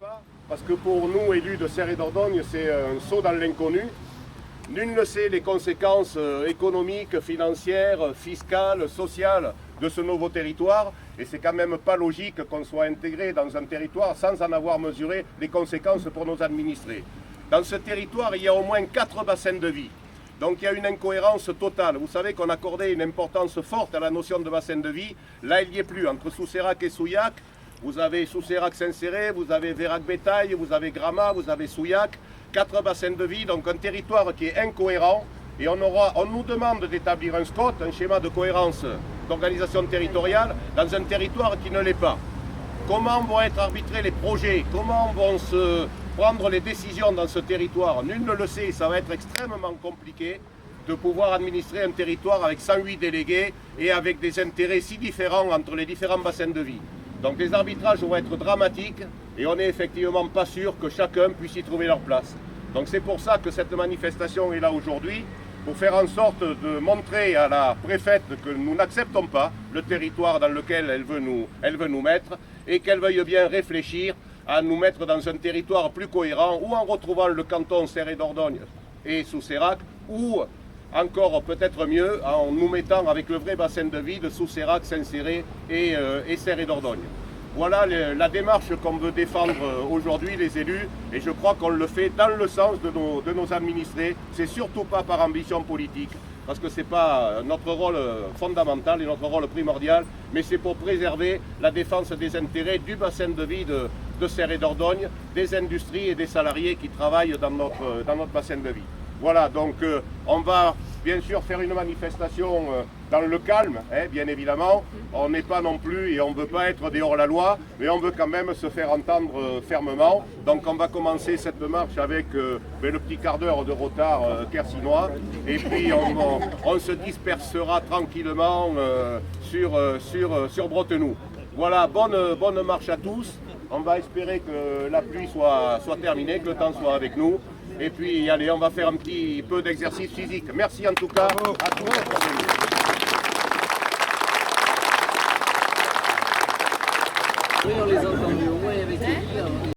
pas, parce que pour nous, élus de Serre et Dordogne, c'est un saut dans l'inconnu. Nul ne sait les conséquences économiques, financières, fiscales, sociales de ce nouveau territoire. Et c'est quand même pas logique qu'on soit intégré dans un territoire sans en avoir mesuré les conséquences pour nos administrés. Dans ce territoire, il y a au moins 4 bassins de vie. Donc il y a une incohérence totale. Vous savez qu'on accordait une importance forte à la notion de bassin de vie. Là, il n'y est plus. Entre Soussérac et Souillac, vous avez Soussérac-Saint-Céré, vous avez Vérac-Bétail, vous avez Gramat, vous avez Souillac. 4 bassins de vie, donc un territoire qui est incohérent. Et on nous demande d'établir un SCOT, un schéma de cohérence d'organisation territoriale, dans un territoire qui ne l'est pas. Comment vont être arbitrés les projets? Comment vont se prendre les décisions dans ce territoire? Nul ne le sait, ça va être extrêmement compliqué de pouvoir administrer un territoire avec 108 délégués et avec des intérêts si différents entre les différents bassins de vie. Donc les arbitrages vont être dramatiques et on n'est effectivement pas sûr que chacun puisse y trouver leur place. Donc c'est pour ça que cette manifestation est là aujourd'hui, pour faire en sorte de montrer à la préfète que nous n'acceptons pas le territoire dans lequel elle veut nous mettre et qu'elle veuille bien réfléchir à nous mettre dans un territoire plus cohérent ou en retrouvant le canton Serre et Dordogne et Soussérac ou encore peut-être mieux en nous mettant avec le vrai bassin de vie de Soussérac, Saint-Céré et Serre et Dordogne. Voilà la démarche qu'on veut défendre aujourd'hui les élus et je crois qu'on le fait dans le sens de nos administrés. C'est surtout pas par ambition politique parce que ce n'est pas notre rôle fondamental et notre rôle primordial, mais c'est pour préserver la défense des intérêts du bassin de vie de Serre et Dordogne, des industries et des salariés qui travaillent dans notre bassin de vie. Voilà, donc on va bien sûr faire une manifestation dans le calme, bien évidemment. On n'est pas non plus et on ne veut pas être des hors-la-loi, mais on veut quand même se faire entendre fermement. Donc on va commencer cette marche avec le petit quart d'heure de retard quercinois. Et puis on se dispersera tranquillement sur Bretenoux. Voilà, bonne marche à tous. On va espérer que la pluie soit terminée, que le temps soit avec nous. Et puis, allez, on va faire un petit peu d'exercice physique. Merci en tout cas à tous. Oui, on les entend.